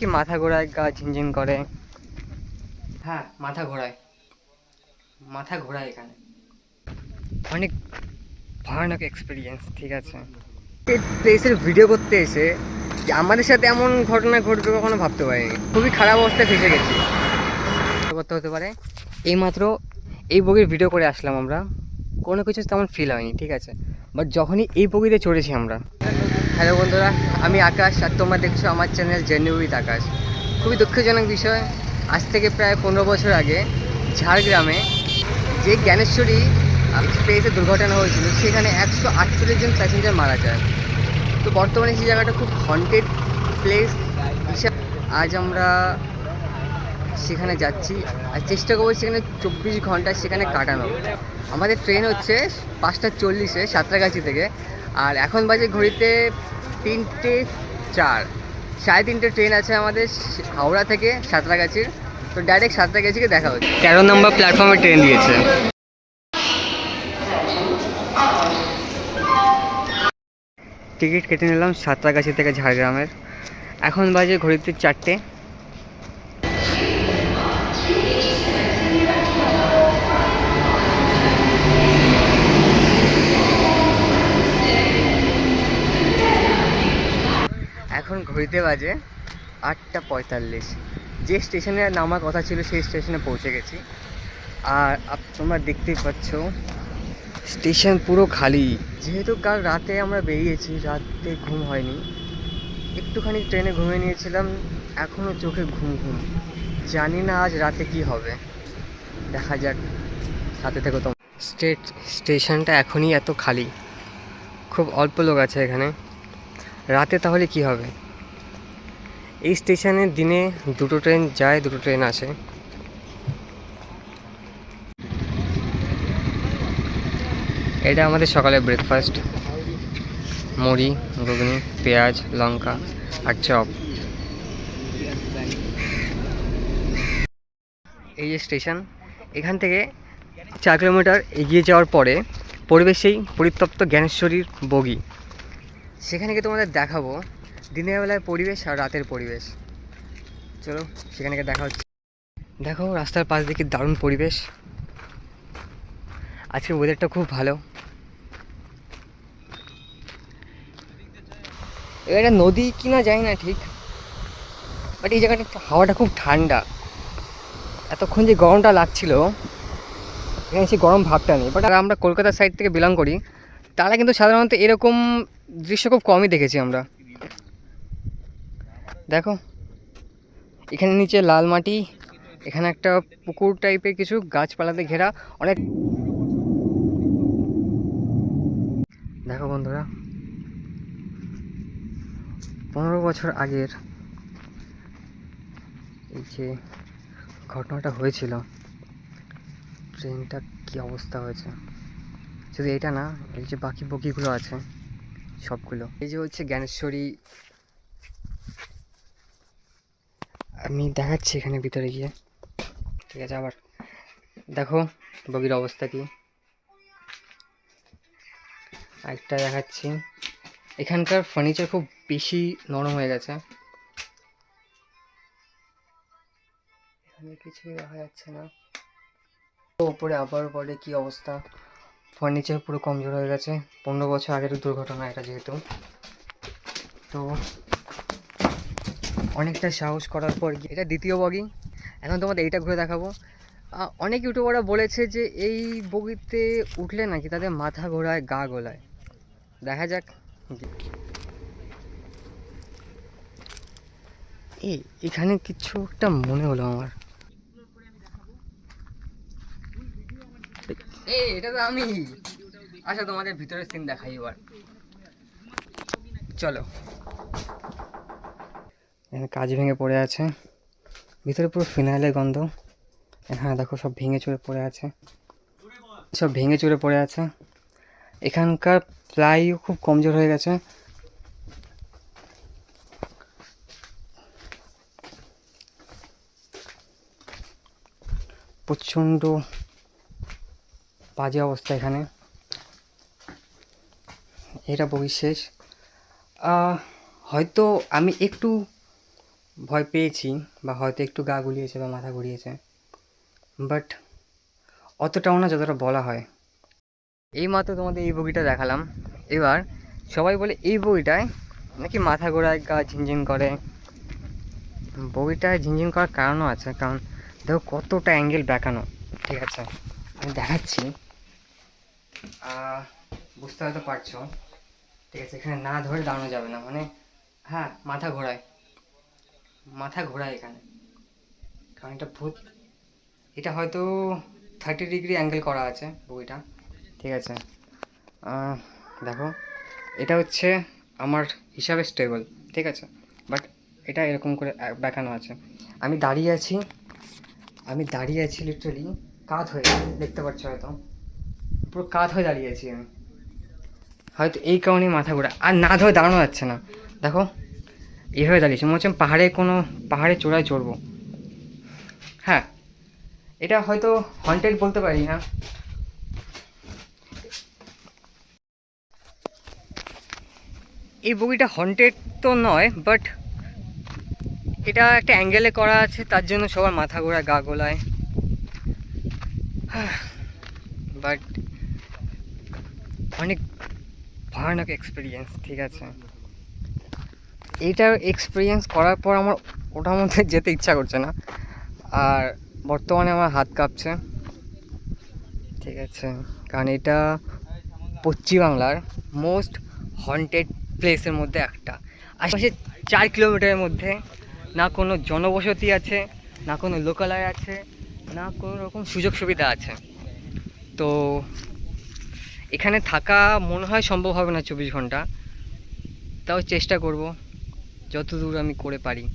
কি মাথা ঘোরায়, গা ঝিনঝিন করে। হ্যাঁ, মাথা ঘোরায়, মাথা ঘোরায় এখানে। অনেক ভয়ানক এক্সপিরিয়েন্স, ঠিক আছে। এই প্লেসের ভিডিও করতে এসে যে আমাদের সাথে এমন ঘটনা ঘটবে কখনো ভাবতে পারিনি। খুবই খারাপ অবস্থায় ফেসে গেছি। করতে হতে পারে। এইমাত্র এই বগির ভিডিও করে আসলাম আমরা, কোনো কিছু তেমন ফিল হয়নি, ঠিক আছে। বাট যখনই এই বগিতে চড়েছি আমরা। হ্যালো বন্ধুরা, আমি আকাশ আর তোমরা দেখছো আমার চ্যানেল জার্নি উইথ আকাশ। খুবই দুঃখজনক বিষয়, আজ থেকে প্রায় 15 বছর আগে ঝাড়গ্রামে যে জ্ঞানেশ্বরী এক্সপ্রেসে দুর্ঘটনা হয়েছিল, সেখানে 148 জন প্যাসেঞ্জার মারা যায়। তো বর্তমানে সেই জায়গাটা খুব হন্টেড প্লেস হিসাবে আজ আমরা সেখানে যাচ্ছি আর চেষ্টা করবো সেখানে 24 ঘন্টা সেখানে কাটানো। আমাদের ট্রেন হচ্ছে 5:40 সাঁতরাগাছি থেকে, আর এখন বাজে ঘড়িতে 3:04। 3:30 ট্রেন আছে আমাদের হাওড়া থেকে সাঁতরাগাছির। তো ডাইরেক্ট সাঁতরাগাছিকে দেখা হচ্ছে। 13 নম্বর প্ল্যাটফর্মে ট্রেন দিয়েছে। টিকিট কেটে নিলাম সাঁতরাগাছি থেকে ঝাড়গ্রামের। এখন বাজে ঘড়িতে 4টে। এখন ঘড়িতে বাজে 8:45। যে স্টেশনে নামার কথা ছিল সেই স্টেশনে পৌঁছে গেছি। আর তোমরা দেখতেই পাচ্ছ স্টেশন পুরো খালি। যেহেতু কাল রাতে আমরা বেরিয়েছি, রাতে ঘুম হয়নি, একটুখানি ট্রেনে ঘুমিয়ে নিয়েছিলাম, এখনও চোখে ঘুম ঘুম। জানি না আজ রাতে কি হবে, দেখা যাক। সাথে থেকো তোমরা। স্টেশনটা এখনই এত খালি, খুব অল্প লোক আছে এখানে। রাতে তাহলে কি হবে? এই স্টেশনে দিনে 2টো ট্রেন যায়, 2টো ট্রেন আসে। এটা আমাদের সকালের ব্রেকফাস্ট, মুড়ি, ঘুগনি, পেঁয়াজ, লঙ্কা আর চপ। এই যে স্টেশন, এখান থেকে 4 কিলোমিটার এগিয়ে যাওয়ার পরে পরিবেশেই পরিত্যক্ত জ্ঞানেশ্বরীর বগি। সেখানে গিয়ে তোমাদের দেখাবো দিনের বেলায় পরিবেশ আর রাতের পরিবেশ। চলো সেখানে গিয়ে দেখা হচ্ছে। দেখো রাস্তার পাশ দিকে দারুণ পরিবেশ। আজকের ওয়েদারটা খুব ভালো। এটা নদী কিনা জানি না ঠিক, বাট এই জায়গাটা হাওয়াটা খুব ঠান্ডা। এতক্ষণ যে গরমটা লাগছিল, এখানে সেই গরম ভাবটা নেই। বাট আমরা কলকাতার সাইড থেকে বিলং করি, তারা কিন্তু সাধারণত এরকম দৃশ্য খুব কমই দেখেছি আমরা। দেখো এখানে নিচে লাল মাটি, এখানে একটা পুকুর টাইপের কিছু, গাছপালাতে ঘেরা অনেক। দেখো বন্ধুরা, 15 বছর আগের এই যে ঘটনাটা হয়েছিল, ট্রেনটা কি অবস্থা হয়েছে। শুধু এটা না, এই যে বাকি বগিগুলো আছে সবগুলো। এই যে হচ্ছে জ্ঞানেশ্বরী, আমি দেখাচ্ছি এখানে ভিতরে গিয়ে, ঠিক আছে। আবার দেখো বগির অবস্থা কি, আরেকটা দেখাচ্ছি। এখানকার ফার্নিচার খুব বেশি নরম হয়ে গেছে, এখানে কিছুই দেখা যাচ্ছে না। ওপরে আবার পরে কি অবস্থা, ফার্নিচার পুরো কমজোর হয়ে গেছে। 15 বছর আগের দুর্ঘটনা এটা যেহেতু, তো অনেকটা সাহস করার পর এটা দ্বিতীয় বগি। এখন তোমাদের এইটা ঘুরে দেখাবো। অনেক ইউটিউবাররা বলেছে যে এই বগিতে উঠলে নাকি তাদের মাথা ঘোরায়, গা গোলায়। দেখা যাক। এই এখানে কিছু একটা মনে হলো আমার। এই এটা তো আমি। আচ্ছা তোমাদের ভিতরের সিন দেখাই এবার, চলো। এখানে কাজ ভেঙে পড়ে আছে, ভিতরে পুরো ফিনাইলের গন্ধ। হ্যাঁ দেখো সব ভেঙে চুরে পড়ে আছে, সব ভেঙে চুরে পড়ে আছে। এখানকার প্লাইও খুব কমজোর হয়ে গেছে। প্রচণ্ড বাজে অবস্থা এখানে। এটা বগি শেষ। হয়তো আমি একটু ভয় পেয়েছি বা হয়তো একটু গা গুলিয়েছে বা মাথা ঘুরিয়েছে, বাট অতটাও না যতটা বলা হয়। এইমাত্র তোমাদের এই বগিটা দেখালাম। এবার সবাই বলে এই বগিটায় নাকি মাথা ঘোরায়, গা ঝিনঝিন করে। বগিটায় ঝিনঝিন করার কারণও আছে, কারণ দেখো কতটা অ্যাঙ্গেল বেঁকানো। ঠিক আছে, আমি দেখাচ্ছি, বুঝতে হয়তো পারছো। ঠিক আছে, এখানে না ধরে দাঁড়ানো যাবে না, মানে হ্যাঁ মাথা ঘোরায়, মাথা ঘোরায় এখানে, কারণ এটা ভূত। এটা হয়তো 30 ডিগ্রি অ্যাঙ্গেল করা আছে বইটা। ঠিক আছে, দেখো এটা হচ্ছে আমার হিসাবে স্টেবল। ঠিক আছে, বাট এটা এরকম করে বেঁকানো আছে। আমি দাঁড়িয়ে আছি, লিটারালি কাত হয়ে, দেখতে পাচ্ছ হয়তো পুরো কাত হয়ে দাঁড়িয়ে আছি আমি, হয়তো এই কারণেই মাথা ঘোরা। আর না ধরে দাঁড়ানো যাচ্ছে না, দেখো এইভাবে দাঁড়িয়েছি, মনে হচ্ছে পাহাড়ে চূড়ায় চড়বো। হ্যাঁ, এটা হয়তো হন্টেড বলতে পারি না, এই বগিটা হন্টেড তো নয়, বাট এটা একটা অ্যাঙ্গেলে করা আছে, তার জন্য সবার মাথা ঘোরায়, গা গোলায়। বাট অনেক ভয়ানক এক্সপিরিয়েন্স। ঠিক আছে, এইটার এক্সপিরিয়েন্স করার পর আমার ওটার মধ্যে যেতে ইচ্ছা করছে না, আর বর্তমানে আমার হাত কাঁপছে। ঠিক আছে, কারণ এটা পশ্চিমবাংলার মোস্ট হন্টেড প্লেসের মধ্যে একটা। আশেপাশে 4 কিলোমিটারের মধ্যে না কোনো জনবসতি আছে, না কোনো লোকালয় আছে, না কোনো রকম সুযোগ সুবিধা আছে। তো এখানে থাকা মনে হয় সম্ভব হবে না 24 ঘন্টা, তাও চেষ্টা করব যতদূর আমি করে পারি।